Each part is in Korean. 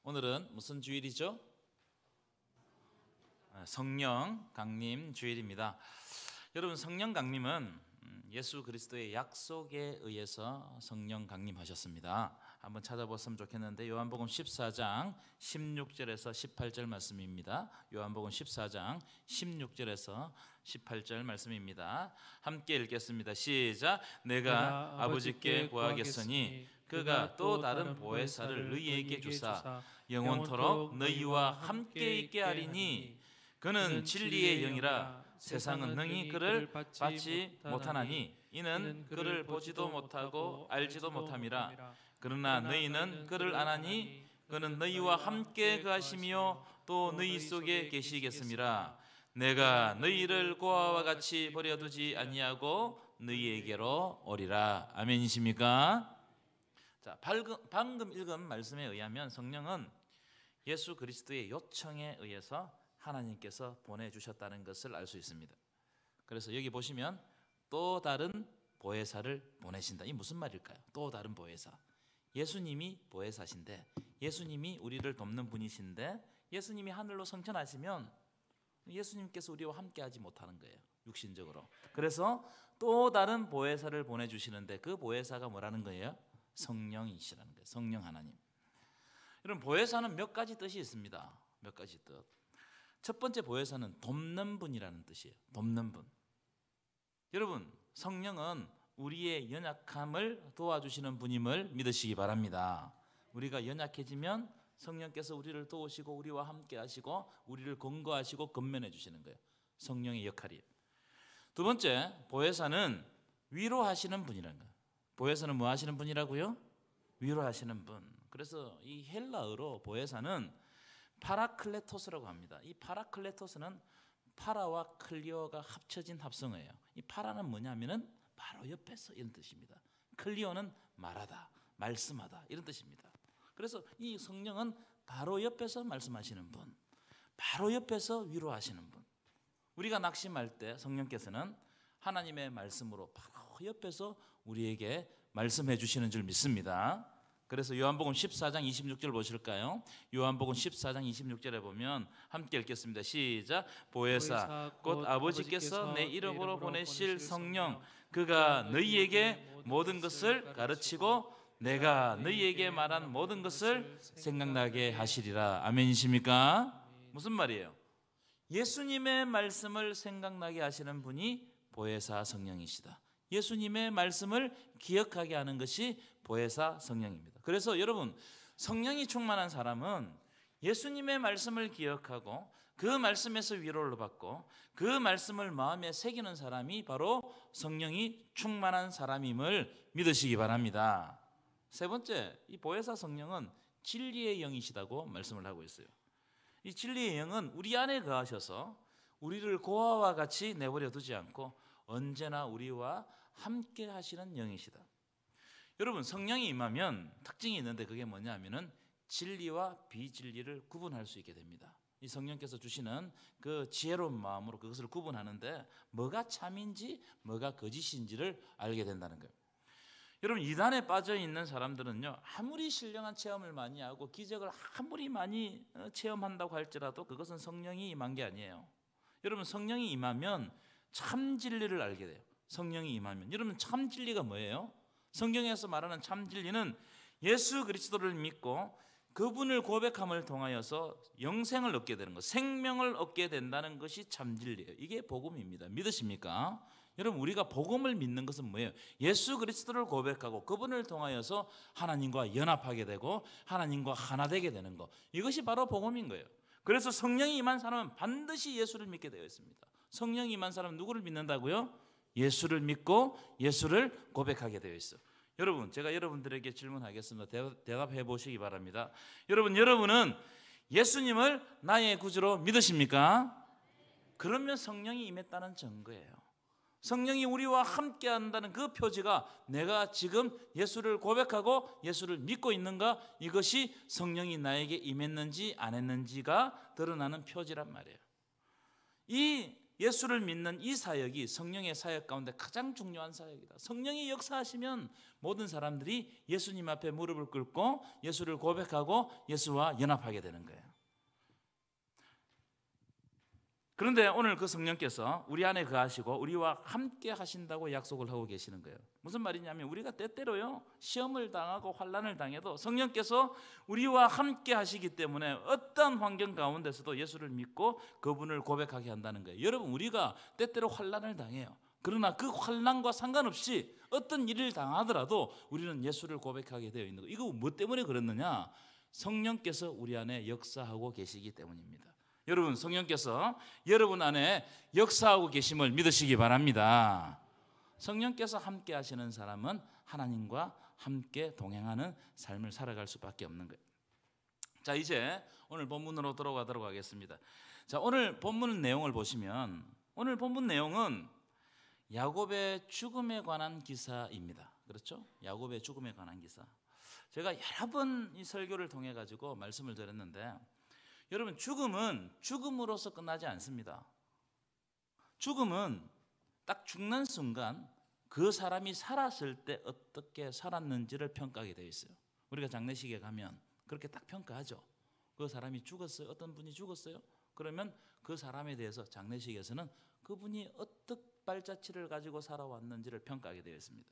오늘은 무슨 주일이죠? 성령 강림 주일입니다. 여러분, 성령 강림은 예수 그리스도의 약속에 의해서 성령 강림하셨습니다. 한번 찾아봤으면 좋겠는데 요한복음 14장 16절에서 18절 말씀입니다. 요한복음 14장 16절에서 18절 말씀입니다. 함께 읽겠습니다. 시작. 내가 아버지께 구하겠으니 그가 또 다른 보혜사를 너희에게 주사 영원토록 너희와 함께 있게 하리니 그는 진리의 영이라 세상은 능히 그를 받지 못하나니 이는 그를 보지도 못하고 알지도 못함이라. 그러나 너희는 그를 아나니 그는 너희와 함께 거하시며 또 너희 속에 계시겠음이라. 내가 너희를 고아와 같이 버려두지 아니하고 너희에게로 오리라. 아멘이십니까? 자, 방금 읽은 말씀에 의하면 성령은 예수 그리스도의 요청에 의해서 하나님께서 보내주셨다는 것을 알 수 있습니다. 그래서 여기 보시면 또 다른 보혜사를 보내신다. 이 무슨 말일까요? 또 다른 보혜사. 예수님이 보혜사신데, 예수님이 우리를 돕는 분이신데, 예수님이 하늘로 승천하시면 예수님께서 우리와 함께하지 못하는 거예요, 육신적으로. 그래서 또 다른 보혜사를 보내주시는데 그 보혜사가 뭐라는 거예요? 성령이시라는 거예요. 성령 하나님. 여러분, 보혜사는 몇 가지 뜻이 있습니다. 몇 가지 뜻. 첫 번째 보혜사는 돕는 분이라는 뜻이에요. 돕는 분. 여러분, 성령은 우리의 연약함을 도와주시는 분임을 믿으시기 바랍니다. 우리가 연약해지면 성령께서 우리를 도우시고 우리와 함께 하시고 우리를 권고하시고 건면해 주시는 거예요. 성령의 역할이에요. 두 번째, 보혜사는 위로하시는 분이라는 거예요. 보혜사는 뭐 하시는 분이라고요? 위로하시는 분. 그래서 이 헬라어로 보혜사는 파라클레토스라고 합니다. 이 파라클레토스는 파라와 클리오가 합쳐진 합성어예요. 이 파라는 뭐냐면은 바로 옆에서 이런 뜻입니다. 클리오는 말하다, 말씀하다 이런 뜻입니다. 그래서 이 성령은 바로 옆에서 말씀하시는 분, 바로 옆에서 위로하시는 분. 우리가 낙심할 때 성령께서는 하나님의 말씀으로 바로 옆에서 우리에게 말씀해 주시는 줄 믿습니다. 그래서 요한복음 14장 26절 보실까요? 요한복음 14장 26절에 보면 함께 읽겠습니다. 시작. 보혜사 곧 아버지께서 내 이름으로 보내실 성령, 그가 너희에게 모든 것을 가르치고 내가 너희에게 말한 모든 것을 생각나게 하시리라. 아멘이십니까? 무슨 말이에요? 예수님의 말씀을 생각나게 하시는 분이 보혜사 성령이시다. 예수님의 말씀을 기억하게 하는 것이 보혜사 성령입니다. 그래서 여러분, 성령이 충만한 사람은 예수님의 말씀을 기억하고 그 말씀에서 위로를 받고 그 말씀을 마음에 새기는 사람이 바로 성령이 충만한 사람임을 믿으시기 바랍니다. 세 번째, 이 보혜사 성령은 진리의 영이시다고 말씀을 하고 있어요. 이 진리의 영은 우리 안에 거하셔서 우리를 고아와 같이 내버려 두지 않고 언제나 우리와 함께 하시는 영이시다. 여러분, 성령이 임하면 특징이 있는데 그게 뭐냐면은 진리와 비진리를 구분할 수 있게 됩니다. 이 성령께서 주시는 그 지혜로운 마음으로 그것을 구분하는데 뭐가 참인지 뭐가 거짓인지를 알게 된다는 거예요. 여러분, 이단에 빠져 있는 사람들은요, 아무리 신령한 체험을 많이 하고 기적을 아무리 많이 체험한다고 할지라도 그것은 성령이 임한 게 아니에요. 여러분, 성령이 임하면 참 진리를 알게 돼요. 성령이 임하면. 여러분, 참 진리가 뭐예요? 성경에서 말하는 참 진리는 예수 그리스도를 믿고 그분을 고백함을 통하여서 영생을 얻게 되는 것, 생명을 얻게 된다는 것이 참 진리예요. 이게 복음입니다. 믿으십니까? 여러분, 우리가 복음을 믿는 것은 뭐예요? 예수 그리스도를 고백하고 그분을 통하여서 하나님과 연합하게 되고 하나님과 하나 되게 되는 것, 이것이 바로 복음인 거예요. 그래서 성령이 임한 사람은 반드시 예수를 믿게 되어 있습니다. 성령이 임한 사람은 누구를 믿는다고요? 예수를 믿고 예수를 고백하게 되어 있어요. 여러분, 제가 여러분들에게 질문하겠습니다. 대답해 보시기 바랍니다. 여러분은 예수님을 나의 구주로 믿으십니까? 그러면 성령이 임했다는 증거예요. 성령이 우리와 함께 한다는 그 표지가 내가 지금 예수를 고백하고 예수를 믿고 있는가, 이것이 성령이 나에게 임했는지 안 했는지가 드러나는 표지란 말이에요. 이 예수를 믿는 이 사역이 성령의 사역 가운데 가장 중요한 사역이다. 성령이 역사하시면 모든 사람들이 예수님 앞에 무릎을 꿇고 예수를 고백하고 예수와 연합하게 되는 거예요. 그런데 오늘 그 성령께서 우리 안에 거하시고 우리와 함께 하신다고 약속을 하고 계시는 거예요. 무슨 말이냐면 우리가 때때로요 시험을 당하고 환난을 당해도 성령께서 우리와 함께 하시기 때문에 어떤 환경 가운데서도 예수를 믿고 그분을 고백하게 한다는 거예요. 여러분, 우리가 때때로 환난을 당해요. 그러나 그 환난과 상관없이 어떤 일을 당하더라도 우리는 예수를 고백하게 되어 있는 거예요. 이거 뭐 때문에 그렇느냐? 성령께서 우리 안에 역사하고 계시기 때문입니다. 여러분, 성령께서 여러분 안에 역사하고 계심을 믿으시기 바랍니다. 성령께서 함께 하시는 사람은 하나님과 함께 동행하는 삶을 살아갈 수밖에 없는 거예요. 자, 이제 오늘 본문으로 들어가도록 하겠습니다. 자, 오늘 본문 내용을 보시면 오늘 본문 내용은 야곱의 죽음에 관한 기사입니다. 그렇죠? 야곱의 죽음에 관한 기사. 제가 여러 번 이 설교를 통해 가지고 말씀을 드렸는데 여러분, 죽음은 죽음으로서 끝나지 않습니다. 죽음은 딱 죽는 순간 그 사람이 살았을 때 어떻게 살았는지를 평가하게 되어 있어요. 우리가 장례식에 가면 그렇게 딱 평가하죠. 그 사람이 죽었어요. 어떤 분이 죽었어요. 그러면 그 사람에 대해서 장례식에서는 그분이 어떤 발자취를 가지고 살아왔는지를 평가하게 되어 있습니다.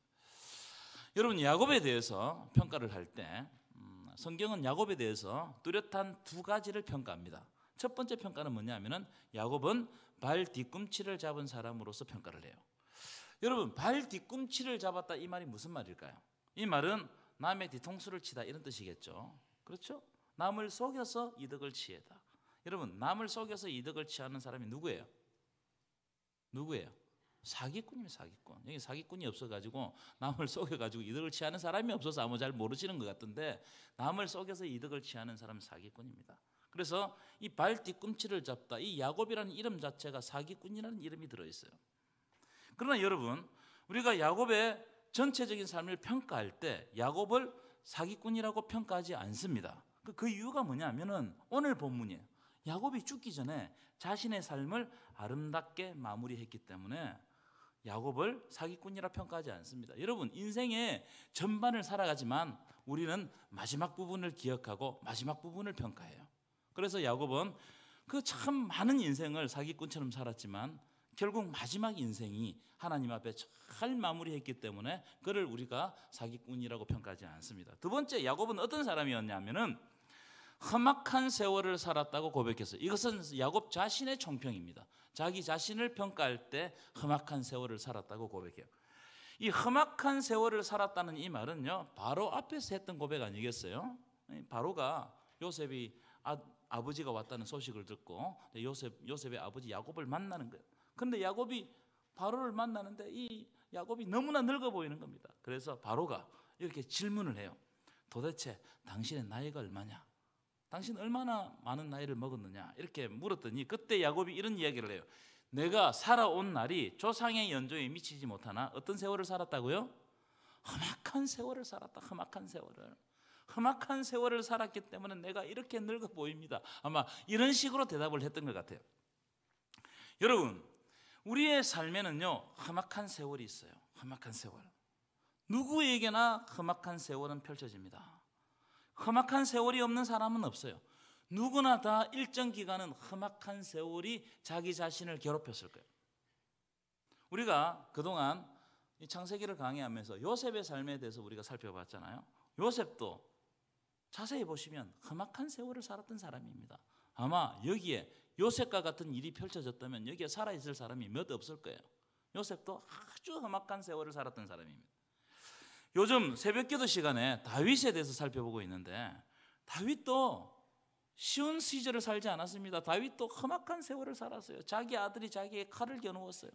여러분, 야곱에 대해서 평가를 할 때 성경은 야곱에 대해서 뚜렷한 두 가지를 평가합니다. 첫 번째 평가는 뭐냐면은 야곱은 발 뒤꿈치를 잡은 사람으로서 평가를 해요. 여러분, 발 뒤꿈치를 잡았다, 이 말이 무슨 말일까요? 이 말은 남의 뒤통수를 치다 이런 뜻이겠죠. 그렇죠? 남을 속여서 이득을 취하다. 여러분, 남을 속여서 이득을 취하는 사람이 누구예요? 누구예요? 사기꾼입니다. 사기꾼. 여기 사기꾼이 없어가지고 남을 속여가지고 이득을 취하는 사람이 없어서 아무 잘 모르시는 것 같은데 남을 속여서 이득을 취하는 사람은 사기꾼입니다. 그래서 이 발 뒤꿈치를 잡다, 이 야곱이라는 이름 자체가 사기꾼이라는 이름이 들어있어요. 그러나 여러분, 우리가 야곱의 전체적인 삶을 평가할 때 야곱을 사기꾼이라고 평가하지 않습니다. 그 이유가 뭐냐면은 오늘 본문이에요. 야곱이 죽기 전에 자신의 삶을 아름답게 마무리했기 때문에 야곱을 사기꾼이라 평가하지 않습니다. 여러분, 인생의 전반을 살아가지만 우리는 마지막 부분을 기억하고 마지막 부분을 평가해요. 그래서 야곱은 그 참 많은 인생을 사기꾼처럼 살았지만 결국 마지막 인생이 하나님 앞에 잘 마무리했기 때문에 그를 우리가 사기꾼이라고 평가하지 않습니다. 두 번째, 야곱은 어떤 사람이었냐면은 험악한 세월을 살았다고 고백했어요. 이것은 야곱 자신의 총평입니다. 자기 자신을 평가할 때 험악한 세월을 살았다고 고백해요. 이 험악한 세월을 살았다는 이 말은요, 바로 앞에서 했던 고백 아니겠어요? 바로가 요셉이 아버지가 왔다는 소식을 듣고 요셉의 아버지 야곱을 만나는 거예요. 그런데 야곱이 바로를 만나는데 이 야곱이 너무나 늙어 보이는 겁니다. 그래서 바로가 이렇게 질문을 해요. 도대체 당신의 나이가 얼마냐? 당신 얼마나 많은 나이를 먹었느냐? 이렇게 물었더니 그때 야곱이 이런 이야기를 해요. 내가 살아온 날이 조상의 연조에 미치지 못하나 어떤 세월을 살았다고요? 험악한 세월을 살았다. 험악한 세월을. 험악한 세월을 살았기 때문에 내가 이렇게 늙어 보입니다. 아마 이런 식으로 대답을 했던 것 같아요. 여러분, 우리의 삶에는요 험악한 세월이 있어요. 험악한 세월. 누구에게나 험악한 세월은 펼쳐집니다. 험악한 세월이 없는 사람은 없어요. 누구나 다 일정 기간은 험악한 세월이 자기 자신을 괴롭혔을 거예요. 우리가 그동안 이 창세기를 강의하면서 요셉의 삶에 대해서 우리가 살펴봤잖아요. 요셉도 자세히 보시면 험악한 세월을 살았던 사람입니다. 아마 여기에 요셉과 같은 일이 펼쳐졌다면 여기에 살아있을 사람이 몇 없을 거예요. 요셉도 아주 험악한 세월을 살았던 사람입니다. 요즘 새벽기도 시간에 다윗에 대해서 살펴보고 있는데 다윗도 쉬운 시절을 살지 않았습니다. 다윗도 험악한 세월을 살았어요. 자기 아들이 자기에게 칼을 겨누었어요.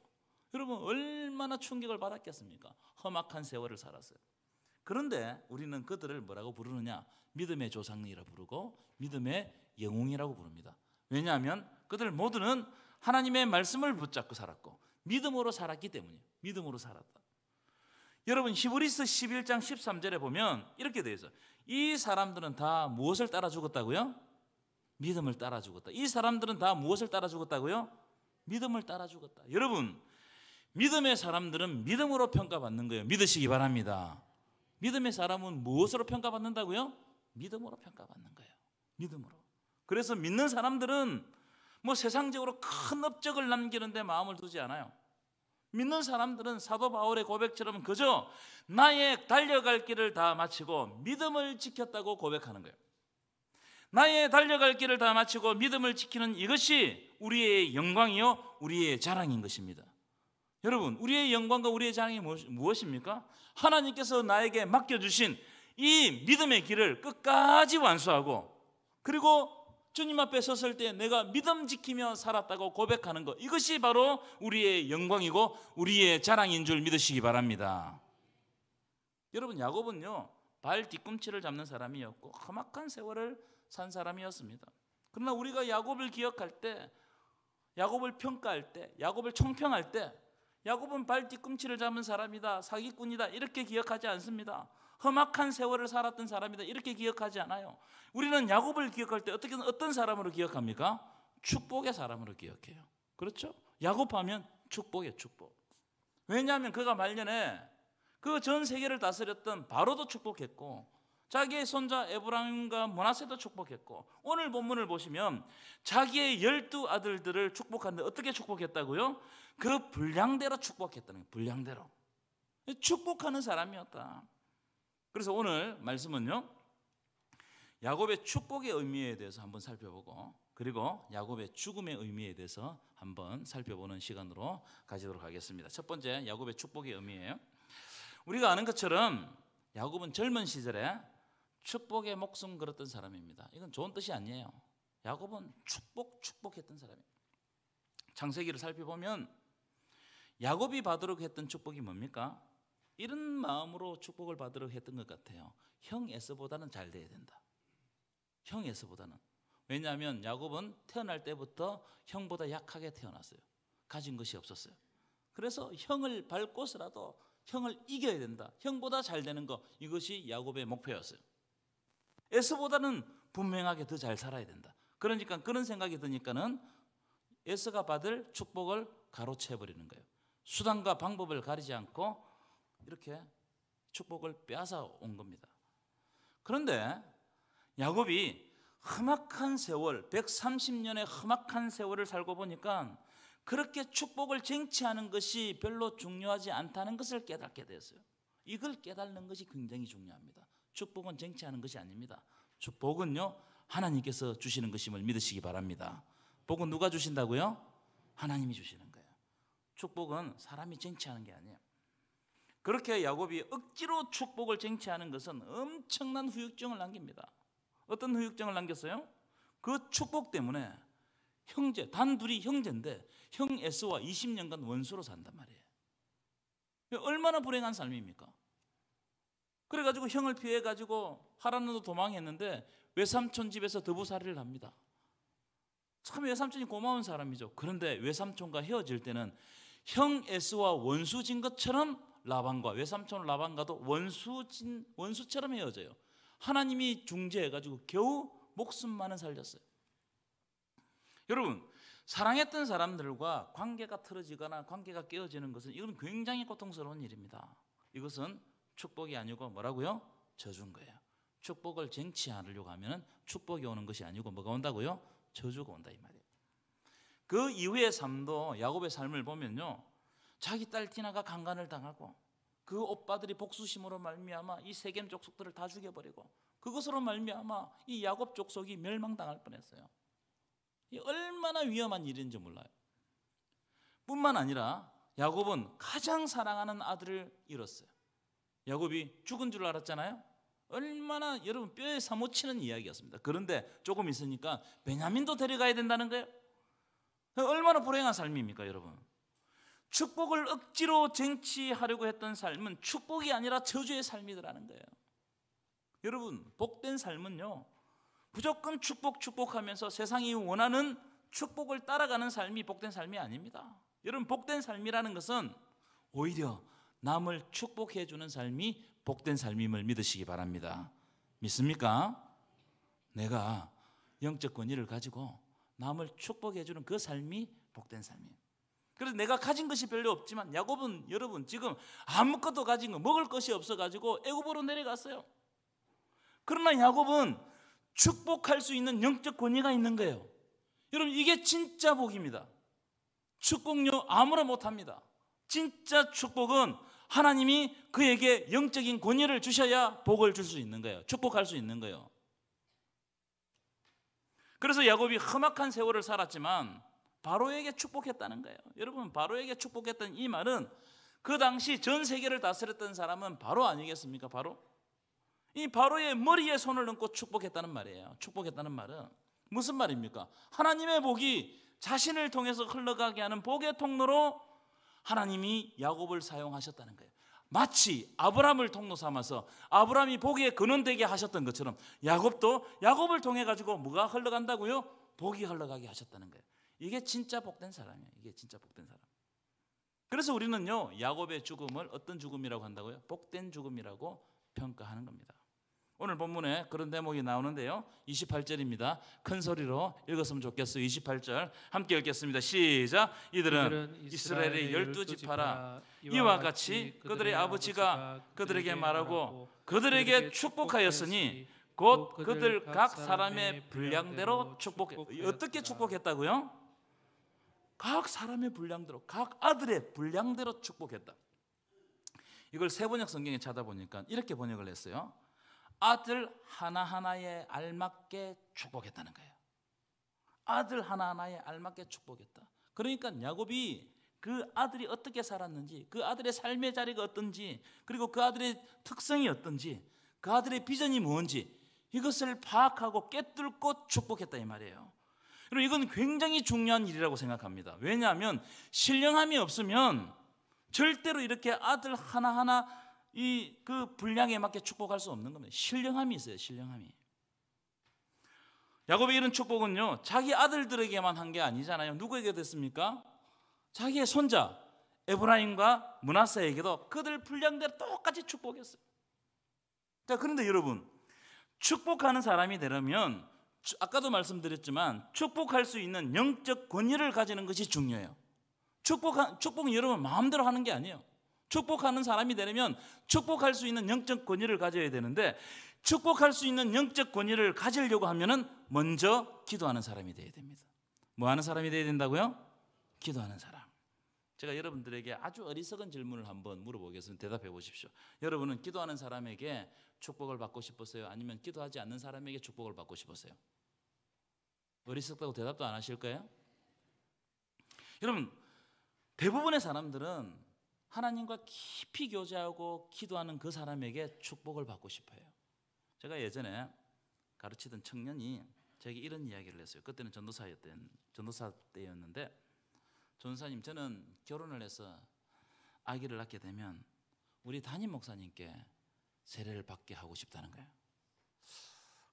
여러분, 얼마나 충격을 받았겠습니까? 험악한 세월을 살았어요. 그런데 우리는 그들을 뭐라고 부르느냐? 믿음의 조상이라 부르고 믿음의 영웅이라고 부릅니다. 왜냐하면 그들 모두는 하나님의 말씀을 붙잡고 살았고 믿음으로 살았기 때문이에요. 믿음으로 살았다. 여러분, 히브리서 11장 13절에 보면 이렇게 되어 있어요. 이 사람들은 다 무엇을 따라 죽었다고요? 믿음을 따라 죽었다. 이 사람들은 다 무엇을 따라 죽었다고요? 믿음을 따라 죽었다. 여러분, 믿음의 사람들은 믿음으로 평가받는 거예요. 믿으시기 바랍니다. 믿음의 사람은 무엇으로 평가받는다고요? 믿음으로 평가받는 거예요. 믿음으로. 그래서 믿는 사람들은 뭐 세상적으로 큰 업적을 남기는데 마음을 두지 않아요. 믿는 사람들은 사도 바울의 고백처럼 그저 나의 달려갈 길을 다 마치고 믿음을 지켰다고 고백하는 거예요. 나의 달려갈 길을 다 마치고 믿음을 지키는 이것이 우리의 영광이요 우리의 자랑인 것입니다. 여러분, 우리의 영광과 우리의 자랑이 무엇입니까? 하나님께서 나에게 맡겨주신 이 믿음의 길을 끝까지 완수하고, 그리고 주님 앞에 섰을 때 내가 믿음 지키며 살았다고 고백하는 것, 이것이 바로 우리의 영광이고 우리의 자랑인 줄 믿으시기 바랍니다. 여러분, 야곱은요 발 뒤꿈치를 잡는 사람이었고 험악한 세월을 산 사람이었습니다. 그러나 우리가 야곱을 기억할 때, 야곱을 평가할 때, 야곱을 총평할 때 야곱은 발 뒤꿈치를 잡은 사람이다, 사기꾼이다 이렇게 기억하지 않습니다. 험악한 세월을 살았던 사람이다 이렇게 기억하지 않아요. 우리는 야곱을 기억할 때 어떤 사람으로 기억합니까? 축복의 사람으로 기억해요. 그렇죠? 야곱하면 축복이에요. 축복. 왜냐하면 그가 말년에 그 전 세계를 다스렸던 바로도 축복했고 자기의 손자 에브라임과 므낫세도 축복했고, 오늘 본문을 보시면 자기의 12 아들들을 축복하는데 어떻게 축복했다고요? 그 분량대로 축복했다는 거예요. 분량대로 축복하는 사람이었다. 그래서 오늘 말씀은요 야곱의 축복의 의미에 대해서 한번 살펴보고, 그리고 야곱의 죽음의 의미에 대해서 한번 살펴보는 시간으로 가지도록 하겠습니다. 첫 번째, 야곱의 축복의 의미예요. 우리가 아는 것처럼 야곱은 젊은 시절에 축복의 목숨 걸었던 사람입니다. 이건 좋은 뜻이 아니에요. 야곱은 축복했던 사람이에요. 창세기를 살펴보면 야곱이 받으려고 했던 축복이 뭡니까? 이런 마음으로 축복을 받으려고 했던 것 같아요. 형 에서보다는 잘 돼야 된다. 형 에서보다는. 왜냐하면 야곱은 태어날 때부터 형보다 약하게 태어났어요. 가진 것이 없었어요. 그래서 형을 밟고서라도 형을 이겨야 된다. 형보다 잘 되는 것, 이것이 야곱의 목표였어요. 에서보다는 분명하게 더 잘 살아야 된다. 그러니까 그런 생각이 드니까는 에서가 받을 축복을 가로채버리는 거예요. 수단과 방법을 가리지 않고 이렇게 축복을 빼앗아 온 겁니다. 그런데 야곱이 험악한 세월, 130년의 험악한 세월을 살고 보니까 그렇게 축복을 쟁취하는 것이 별로 중요하지 않다는 것을 깨닫게 되었어요. 이걸 깨닫는 것이 굉장히 중요합니다. 축복은 쟁취하는 것이 아닙니다. 복은요 하나님께서 주시는 것임을 믿으시기 바랍니다. 복은 누가 주신다고요? 하나님이 주시는 거예요. 축복은 사람이 쟁취하는 게 아니에요. 그렇게 야곱이 억지로 축복을 쟁취하는 것은 엄청난 후유증을 남깁니다. 어떤 후유증을 남겼어요? 그 축복 때문에 형제, 단둘이 형제인데 형 에서와 20년간 원수로 산단 말이에요. 얼마나 불행한 삶입니까? 그래가지고 형을 피해가지고 하란으로 도망했는데 외삼촌 집에서 더부살이를 합니다. 참 외삼촌이 고마운 사람이죠. 그런데 외삼촌과 헤어질 때는 형 에서와 원수진 것처럼 라반과 외삼촌 라반과도 원수처럼 헤어져요. 하나님이 중재해가지고 겨우 목숨만은 살렸어요. 여러분, 사랑했던 사람들과 관계가 틀어지거나 관계가 깨어지는 것은 이건 굉장히 고통스러운 일입니다. 이것은 축복이 아니고 뭐라고요? 저주인 거예요. 축복을 쟁취하려고 하면 축복이 오는 것이 아니고 뭐가 온다고요? 저주가 온다 이 말이에요. 그 이후의 삶도 야곱의 삶을 보면요, 자기 딸 디나가 강간을 당하고 그 오빠들이 복수심으로 말미암아 이 세겜 족속들을 다 죽여버리고 그것으로 말미암아 이 야곱 족속이 멸망당할 뻔했어요. 이 얼마나 위험한 일인지 몰라요. 뿐만 아니라 야곱은 가장 사랑하는 아들을 잃었어요. 야곱이 죽은 줄 알았잖아요. 얼마나 여러분 뼈에 사무치는 이야기였습니다. 그런데 조금 있으니까 베냐민도 데려가야 된다는 거예요. 얼마나 불행한 삶입니까 여러분. 축복을 억지로 쟁취하려고 했던 삶은 축복이 아니라 저주의 삶이더라는 거예요. 여러분, 복된 삶은요 무조건 축복하면서 세상이 원하는 축복을 따라가는 삶이 복된 삶이 아닙니다. 여러분, 복된 삶이라는 것은 오히려 남을 축복해 주는 삶이 복된 삶임을 믿으시기 바랍니다. 믿습니까? 내가 영적 권위를 가지고 남을 축복해 주는 그 삶이 복된 삶이에요. 그래서 내가 가진 것이 별로 없지만 야곱은 여러분 지금 아무것도 가진 거 먹을 것이 없어가지고 애굽으로 내려갔어요. 그러나 야곱은 축복할 수 있는 영적 권위가 있는 거예요. 여러분 이게 진짜 복입니다. 축복요 아무나 못합니다. 진짜 축복은 하나님이 그에게 영적인 권위를 주셔야 복을 줄 수 있는 거예요. 축복할 수 있는 거예요. 그래서 야곱이 험악한 세월을 살았지만 바로에게 축복했다는 거예요. 여러분 바로에게 축복했다는 이 말은 그 당시 전 세계를 다스렸던 사람은 바로 아니겠습니까? 이 바로의 머리에 손을 얹고 축복했다는 말이에요. 축복했다는 말은 무슨 말입니까? 하나님의 복이 자신을 통해서 흘러가게 하는 복의 통로로 하나님이 야곱을 사용하셨다는 거예요. 마치 아브라함을 통로 삼아서 아브라함이 복의 근원되게 하셨던 것처럼 야곱도 야곱을 통해 가지고 뭐가 흘러간다고요? 복이 흘러가게 하셨다는 거예요. 이게 진짜 복된 사람이에요. 이게 진짜 복된 사람. 그래서 우리는요 야곱의 죽음을 어떤 죽음이라고 한다고요? 복된 죽음이라고 평가하는 겁니다. 오늘 본문에 그런 대목이 나오는데요 28절입니다. 큰 소리로 읽었으면 좋겠어요. 28절 함께 읽겠습니다. 시작. 이들은 이스라엘의 12지파라 이와 같이 그들의 아버지가 그들에게 말하고 그들에게 축복하였으니 곧 그들 각 사람의 분량대로 어떻게 축복했다고요? 각 사람의 분량대로, 각 아들의 분량대로 축복했다. 이걸 세번역 성경에 찾아보니까 이렇게 번역을 했어요. 아들 하나하나에 알맞게 축복했다는 거예요. 아들 하나하나에 알맞게 축복했다. 그러니까 야곱이 그 아들이 어떻게 살았는지, 그 아들의 삶의 자리가 어떤지, 그리고 그 아들의 특성이 어떤지, 그 아들의 비전이 뭔지 이것을 파악하고 꿰뚫고 축복했다 이 말이에요. 그리고 이건 굉장히 중요한 일이라고 생각합니다. 왜냐하면 신령함이 없으면 절대로 이렇게 아들 하나하나 그 분량에 맞게 축복할 수 없는 겁니다. 신령함이 있어요. 신령함이. 야곱의 이런 축복은요 자기 아들들에게만 한 게 아니잖아요. 누구에게 됐습니까? 자기의 손자 에브라임과 므낫세에게도 그들 분량대로 똑같이 축복했어요. 자, 그런데 여러분 축복하는 사람이 되려면 아까도 말씀드렸지만 축복할 수 있는 영적 권위를 가지는 것이 중요해요. 축복은 여러분 마음대로 하는 게 아니에요. 축복하는 사람이 되려면 축복할 수 있는 영적 권위를 가져야 되는데 축복할 수 있는 영적 권위를 가지려고 하면은 먼저 기도하는 사람이 되어야 됩니다. 뭐 하는 사람이 되어야 된다고요? 기도하는 사람. 제가 여러분들에게 아주 어리석은 질문을 한번 물어보겠습니다. 대답해 보십시오. 여러분은 기도하는 사람에게 축복을 받고 싶었어요? 아니면 기도하지 않는 사람에게 축복을 받고 싶었어요? 어리석다고 대답도 안 하실 거예요? 여러분 대부분의 사람들은 하나님과 깊이 교제하고 기도하는 그 사람에게 축복을 받고 싶어요. 제가 예전에 가르치던 청년이 제게 이런 이야기를 했어요. 그때는 전도사 때였는데 전도사님 저는 결혼을 해서 아기를 낳게 되면 우리 담임 목사님께 세례를 받게 하고 싶다는 거예요.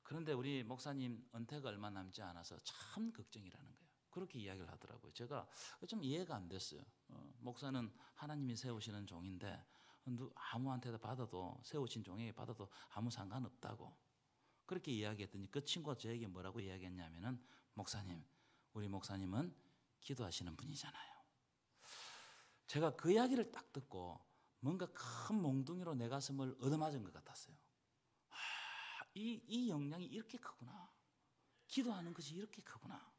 그런데 우리 목사님 은퇴가 얼마 남지 않아서 참 걱정이라는 거예요. 그렇게 이야기를 하더라고요. 제가 좀 이해가 안 됐어요. 목사는 하나님이 세우시는 종인데 아무한테도 받아도 세우신 종에게 받아도 아무 상관없다고 그렇게 이야기했더니 그 친구가 저에게 뭐라고 이야기했냐면은 목사님 우리 목사님은 기도하시는 분이잖아요. 제가 그 이야기를 딱 듣고 뭔가 큰 몽둥이로 내 가슴을 얻어맞은 것 같았어요. 이 영향이 이렇게 크구나. 기도하는 것이 이렇게 크구나.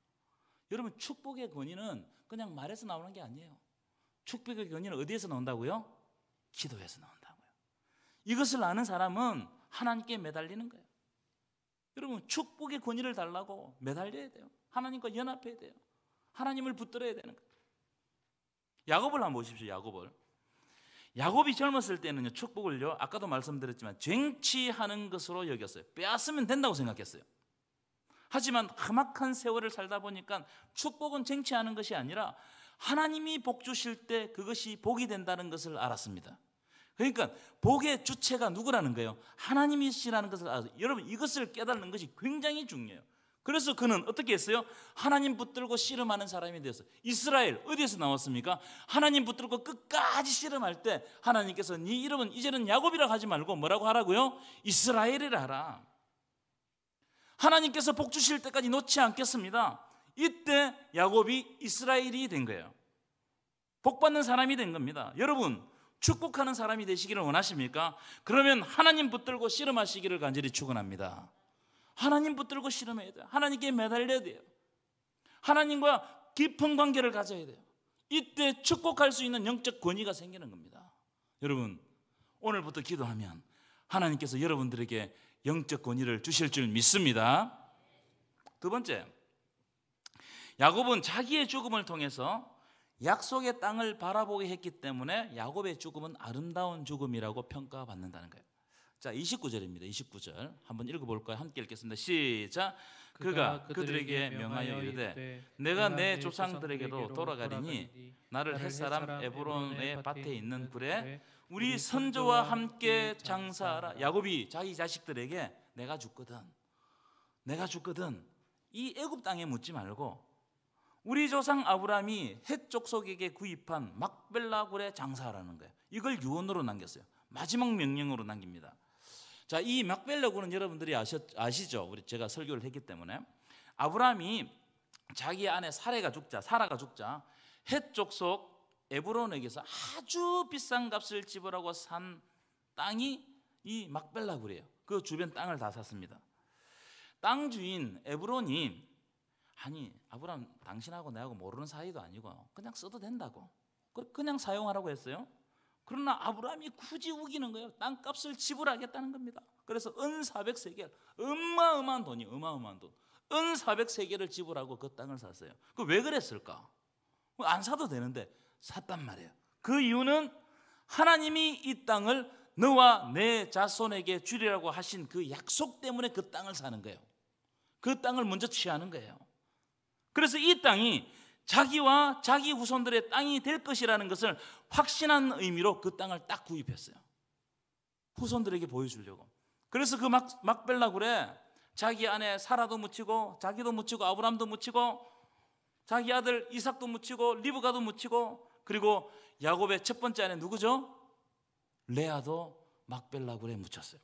여러분 축복의 권위는 그냥 말에서 나오는 게 아니에요. 축복의 권위는 어디에서 나온다고요? 기도에서 나온다고요. 이것을 아는 사람은 하나님께 매달리는 거예요. 여러분 축복의 권위를 달라고 매달려야 돼요. 하나님과 연합해야 돼요. 하나님을 붙들어야 되는 거예요. 야곱을 한번 보십시오. 야곱이 젊었을 때는요 축복을요 아까도 말씀드렸지만 쟁취하는 것으로 여겼어요. 빼앗으면 된다고 생각했어요. 하지만 험악한 세월을 살다 보니까 축복은 쟁취하는 것이 아니라 하나님이 복 주실 때 그것이 복이 된다는 것을 알았습니다. 그러니까 복의 주체가 누구라는 거예요? 하나님이시라는 것을 알아서 여러분 이것을 깨닫는 것이 굉장히 중요해요. 그래서 그는 어떻게 했어요? 하나님 붙들고 씨름하는 사람이 되었어요. 이스라엘 어디에서 나왔습니까? 하나님 붙들고 끝까지 씨름할 때 하나님께서 네 이름은 이제는 야곱이라고 하지 말고 뭐라고 하라고요? 이스라엘이라 하라. 하나님께서 복 주실 때까지 놓지 않겠습니다. 이때 야곱이 이스라엘이 된 거예요. 복받는 사람이 된 겁니다. 여러분, 축복하는 사람이 되시기를 원하십니까? 그러면 하나님 붙들고 씨름하시기를 간절히 축원합니다. 하나님 붙들고 씨름해야 돼요. 하나님께 매달려야 돼요. 하나님과 깊은 관계를 가져야 돼요. 이때 축복할 수 있는 영적 권위가 생기는 겁니다. 여러분, 오늘부터 기도하면 하나님께서 여러분들에게 영적 권위를 주실 줄 믿습니다. 두 번째, 야곱은 자기의 죽음을 통해서 약속의 땅을 바라보게 했기 때문에 야곱의 죽음은 아름다운 죽음이라고 평가받는다는 거예요. 자, 29절입니다. 29절 한번 읽어볼까요? 함께 읽겠습니다. 시작. 그가 그들에게 명하여 이르되 내가 내 조상들에게로 돌아가리니 나를 햇사람 에브론의 밭에 있는 굴에 우리 선조와 함께 장사하라. 야곱이 자기 자식들에게 내가 죽거든 이 애굽 땅에 묻지 말고 우리 조상 아브라함이 헷 족속에게 구입한 막벨라 굴에 장사하라는 거예요. 이걸 유언으로 남겼어요. 마지막 명령으로 남깁니다. 자, 이 막벨라 굴은 여러분들이 아시죠? 제가 설교를 했기 때문에 아브라함이 자기 아내 사라가 죽자 헷 족속 에브론에게서 아주 비싼 값을 지불하고 산 땅이 이 막벨라 굴이에요. 그 주변 땅을 다 샀습니다. 땅 주인 에브론이 아니 아브라함 당신하고 내하고 모르는 사이도 아니고 그냥 써도 된다고 그냥 사용하라고 했어요. 그러나 아브라함이 굳이 우기는 거예요. 땅값을 지불하겠다는 겁니다. 그래서 은 400세겔 어마어마한 돈 은 400세겔을 지불하고 그 땅을 샀어요. 그 왜 그랬을까? 안 사도 되는데 샀단 말이에요. 그 이유는 하나님이 이 땅을 너와 내 자손에게 주리라고 하신 그 약속 때문에 그 땅을 사는 거예요. 그 땅을 먼저 취하는 거예요. 그래서 이 땅이 자기와 자기 후손들의 땅이 될 것이라는 것을 확신한 의미로 그 땅을 딱 구입했어요. 후손들에게 보여주려고. 그래서 그 막벨라 굴에 자기 아내 사라도 묻히고 자기도 묻히고 아브람도 묻히고 자기 아들 이삭도 묻히고 리브가도 묻히고 그리고 야곱의 첫 번째 아내 누구죠? 레아도 막벨라 굴에 묻혔어요.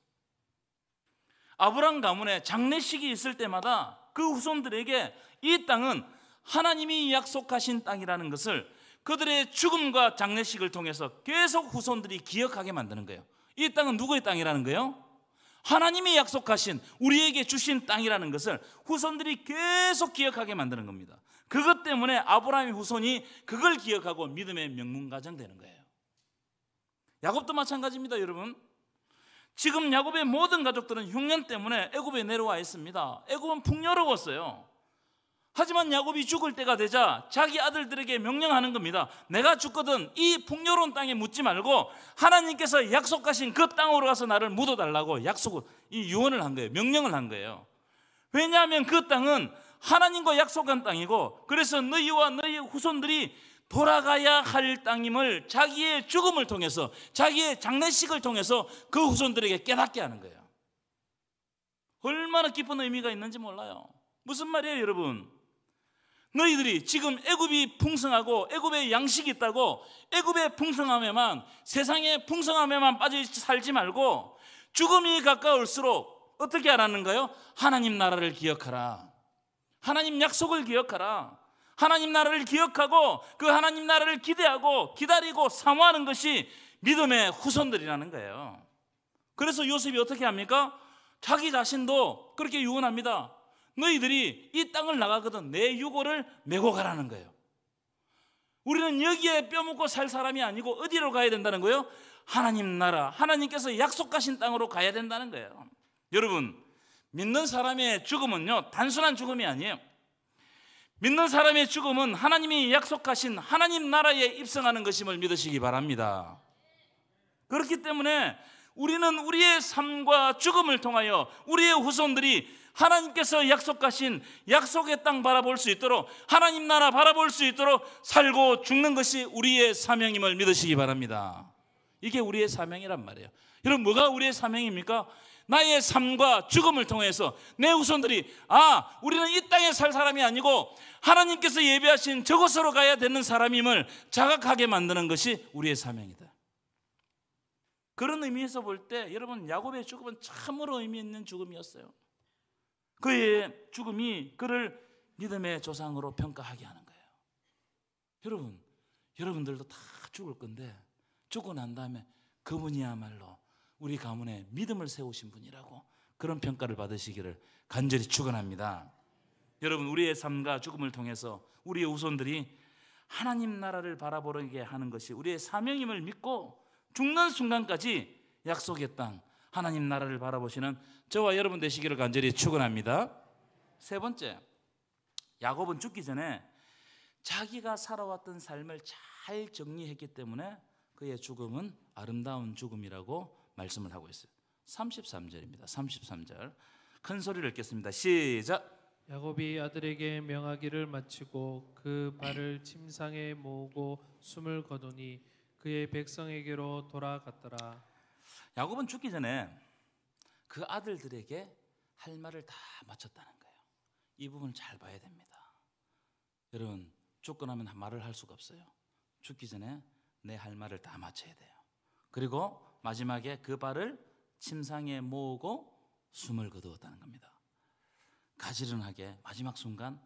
아브람 가문에 장례식이 있을 때마다 그 후손들에게 이 땅은 하나님이 약속하신 땅이라는 것을 그들의 죽음과 장례식을 통해서 계속 후손들이 기억하게 만드는 거예요. 이 땅은 누구의 땅이라는 거예요? 하나님이 약속하신 우리에게 주신 땅이라는 것을 후손들이 계속 기억하게 만드는 겁니다. 그것 때문에 아브라함의 후손이 그걸 기억하고 믿음의 명문가정 되는 거예요. 야곱도 마찬가지입니다. 여러분, 지금 야곱의 모든 가족들은 흉년 때문에 애굽에 내려와 있습니다. 애굽은 풍요로웠어요. 하지만 야곱이 죽을 때가 되자 자기 아들들에게 명령하는 겁니다. 내가 죽거든 이 풍요로운 땅에 묻지 말고 하나님께서 약속하신 그 땅으로 가서 나를 묻어달라고 이 유언을 한 거예요. 명령을 한 거예요. 왜냐하면 그 땅은 하나님과 약속한 땅이고 그래서 너희와 너희 후손들이 돌아가야 할 땅임을 자기의 죽음을 통해서 자기의 장례식을 통해서 그 후손들에게 깨닫게 하는 거예요. 얼마나 깊은 의미가 있는지 몰라요. 무슨 말이에요, 여러분? 너희들이 지금 애굽이 풍성하고 애굽에 양식이 있다고 애굽의 풍성함에만 세상의 풍성함에만 빠져 살지 말고 죽음이 가까울수록 어떻게 하라는가요? 하나님 나라를 기억하라. 하나님 약속을 기억하라. 하나님 나라를 기억하고 그 하나님 나라를 기대하고 기다리고 사모하는 것이 믿음의 후손들이라는 거예요. 그래서 요셉이 어떻게 합니까? 자기 자신도 그렇게 유언합니다. 너희들이 이 땅을 나가거든 내 유고를 메고 가라는 거예요. 우리는 여기에 뼈먹고 살 사람이 아니고 어디로 가야 된다는 거예요? 하나님 나라, 하나님께서 약속하신 땅으로 가야 된다는 거예요. 여러분, 믿는 사람의 죽음은요 단순한 죽음이 아니에요. 믿는 사람의 죽음은 하나님이 약속하신 하나님 나라에 입성하는 것임을 믿으시기 바랍니다. 그렇기 때문에 우리는 우리의 삶과 죽음을 통하여 우리의 후손들이 하나님께서 약속하신 약속의 땅 바라볼 수 있도록 하나님 나라 바라볼 수 있도록 살고 죽는 것이 우리의 사명임을 믿으시기 바랍니다. 이게 우리의 사명이란 말이에요. 여러분, 뭐가 우리의 사명입니까? 나의 삶과 죽음을 통해서 내 후손들이 우리는 이 땅에 살 사람이 아니고 하나님께서 예비하신 저곳으로 가야 되는 사람임을 자각하게 만드는 것이 우리의 사명이다. 그런 의미에서 볼 때 여러분, 야곱의 죽음은 참으로 의미 있는 죽음이었어요. 그의 죽음이 그를 믿음의 조상으로 평가하게 하는 거예요. 여러분들도 다 죽을 건데 죽고 난 다음에 그분이야말로 우리 가문에 믿음을 세우신 분이라고 그런 평가를 받으시기를 간절히 축원합니다. 여러분, 우리의 삶과 죽음을 통해서 우리의 후손들이 하나님 나라를 바라보게 하는 것이 우리의 사명임을 믿고 죽는 순간까지 약속의 땅 하나님 나라를 바라보시는 저와 여러분 되시기를 간절히 축원합니다. 세 번째, 야곱은 죽기 전에 자기가 살아왔던 삶을 잘 정리했기 때문에 그의 죽음은 아름다운 죽음이라고 말씀을 하고 있어요. 33절입니다. 33절 큰 소리를 읽겠습니다. 시작. 야곱이 아들에게 명하기를 마치고 그 발을 침상에 모으고 숨을 거두니 그의 백성에게로 돌아갔더라. 야곱은 죽기 전에 그 아들들에게 할 말을 다 마쳤다는 거예요. 이 부분을 잘 봐야 됩니다. 여러분, 죽고 나면 말을 할 수가 없어요. 죽기 전에 내 할 말을 다 마쳐야 돼요. 그리고 마지막에 그 발을 침상에 모으고 숨을 거두었다는 겁니다. 가지런하게 마지막 순간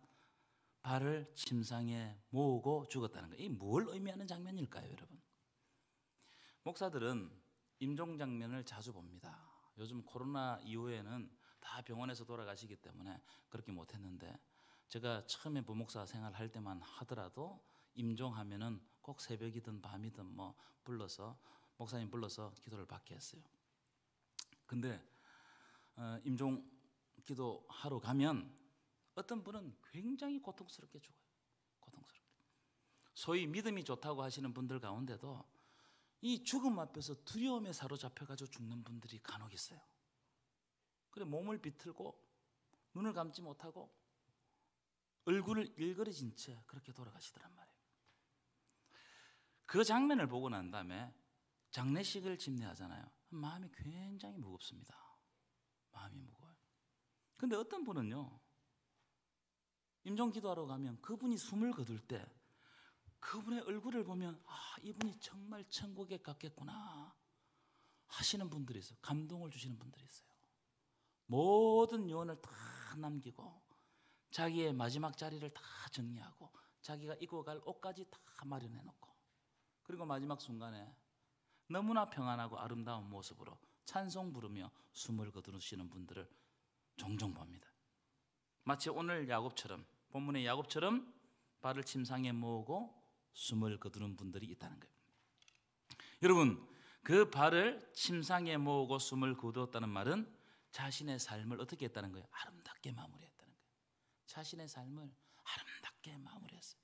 발을 침상에 모으고 죽었다는 거예요. 이 뭘 의미하는 장면일까요, 여러분? 목사들은 임종 장면을 자주 봅니다. 요즘 코로나 이후에는 다 병원에서 돌아가시기 때문에 그렇게 못했는데, 제가 처음에 부목사 생활할 때만 하더라도 임종하면은 꼭 새벽이든 밤이든 불러서 목사님 불러서 기도를 받게 했어요. 근데 임종 기도하러 가면 어떤 분은 굉장히 고통스럽게 죽어요. 고통스럽게. 소위 믿음이 좋다고 하시는 분들 가운데도 이 죽음 앞에서 두려움에 사로잡혀가지고 죽는 분들이 간혹 있어요. 그래 몸을 비틀고 눈을 감지 못하고 얼굴을 일그러진 채 그렇게 돌아가시더란 말이에요. 그 장면을 보고 난 다음에 장례식을 집례하잖아요. 마음이 굉장히 무겁습니다. 마음이 무거워요. 근데 어떤 분은요, 임종 기도하러 가면 그분이 숨을 거둘 때 그분의 얼굴을 보면 이분이 정말 천국에 갔겠구나 하시는 분들이 있어요. 감동을 주시는 분들이 있어요. 모든 유언을 다 남기고 자기의 마지막 자리를 다 정리하고 자기가 입고 갈 옷까지 다 마련해 놓고, 그리고 마지막 순간에 너무나 평안하고 아름다운 모습으로 찬송 부르며 숨을 거두시는 분들을 종종 봅니다. 마치 오늘 야곱처럼, 본문의 야곱처럼 발을 침상에 모으고 숨을 거두는 분들이 있다는 거예요. 여러분, 그 발을 침상에 모으고 숨을 거두었다는 말은 자신의 삶을 어떻게 했다는 거예요? 아름답게 마무리했다는 거예요. 자신의 삶을 아름답게 마무리했어요.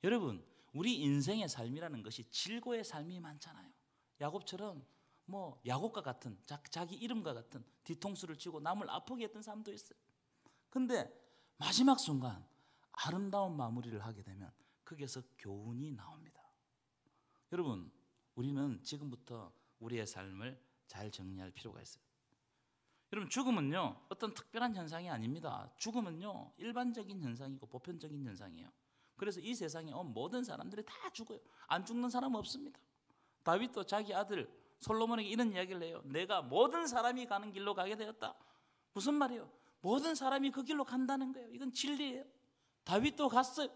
여러분, 우리 인생의 삶이라는 것이 질고의 삶이 많잖아요. 야곱처럼 야곱과 같은 자기 이름과 같은 뒤통수를 치고 남을 아프게 했던 사람도 있어요. 근데 마지막 순간 아름다운 마무리를 하게 되면 거기에서 교훈이 나옵니다. 여러분, 우리는 지금부터 우리의 삶을 잘 정리할 필요가 있어요. 여러분, 죽음은요 어떤 특별한 현상이 아닙니다. 죽음은요 일반적인 현상이고 보편적인 현상이에요. 그래서 이 세상에 온 모든 사람들이 다 죽어요. 안 죽는 사람은 없습니다. 다윗도 자기 아들 솔로몬에게 이런 이야기를 해요. 내가 모든 사람이 가는 길로 가게 되었다. 무슨 말이에요? 모든 사람이 그 길로 간다는 거예요. 이건 진리예요. 다윗도 갔어요.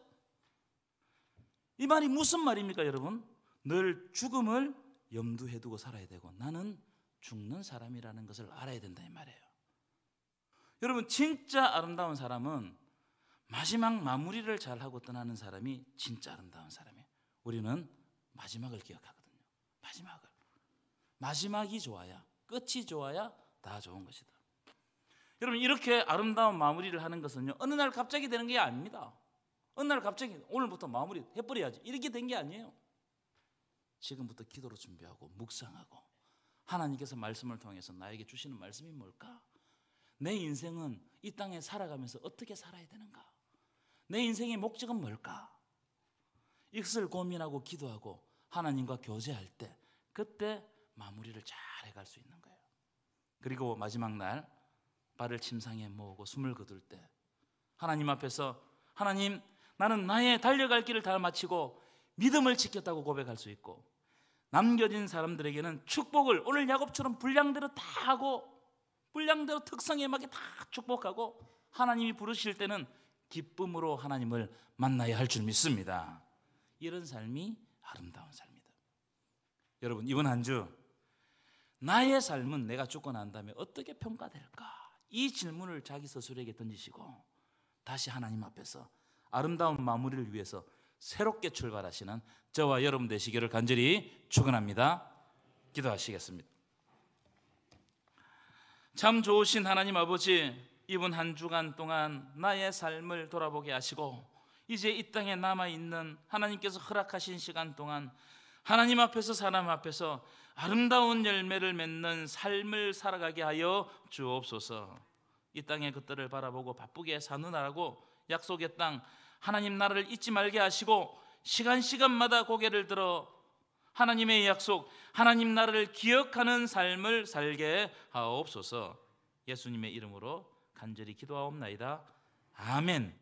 이 말이 무슨 말입니까, 여러분? 늘 죽음을 염두에 두고 살아야 되고 나는 죽는 사람이라는 것을 알아야 된다, 이 말이에요. 여러분, 진짜 아름다운 사람은 마지막 마무리를 잘하고 떠나는 사람이 진짜 아름다운 사람이에요. 우리는 마지막을 기억하거든요. 마지막이 좋아야, 끝이 좋아야 다 좋은 것이다. 여러분, 이렇게 아름다운 마무리를 하는 것은요 어느 날 갑자기 되는 게 아닙니다. 어느 날 갑자기 오늘부터 마무리 해버려야지 이렇게 된 게 아니에요. 지금부터 기도로 준비하고 묵상하고 하나님께서 말씀을 통해서 나에게 주시는 말씀이 뭘까? 내 인생은 이 땅에 살아가면서 어떻게 살아야 되는가? 내 인생의 목적은 뭘까? 이것을 고민하고 기도하고 하나님과 교제할 때 그때 마무리를 잘 해갈 수 있는 거예요. 그리고 마지막 날 발을 침상에 모으고 숨을 거둘 때 하나님 앞에서 하나님, 나는 나의 달려갈 길을 다 마치고 믿음을 지켰다고 고백할 수 있고, 남겨진 사람들에게는 축복을 오늘 야곱처럼 분량대로 다 하고 분량대로 특성에 맞게 다 축복하고, 하나님이 부르실 때는 기쁨으로 하나님을 만나야 할 줄 믿습니다. 이런 삶이 아름다운 삶이다. 여러분, 이번 한 주 나의 삶은 내가 죽고 난 다음에 어떻게 평가될까? 이 질문을 자기 스스로에게 던지시고 다시 하나님 앞에서 아름다운 마무리를 위해서 새롭게 출발하시는 저와 여러분 되시기를 간절히 축원합니다. 기도하시겠습니다. 참 좋으신 하나님 아버지, 이번 한 주간 동안 나의 삶을 돌아보게 하시고 이제 이 땅에 남아있는 하나님께서 허락하신 시간 동안 하나님 앞에서 사람 앞에서 아름다운 열매를 맺는 삶을 살아가게 하여 주옵소서. 이 땅의 것들을 바라보고 바쁘게 사느라고 약속의 땅 하나님 나라를 잊지 말게 하시고 시간마다 고개를 들어 하나님의 약속, 하나님 나라를 기억하는 삶을 살게 하옵소서. 예수님의 이름으로 간절히 기도하옵나이다. 아멘.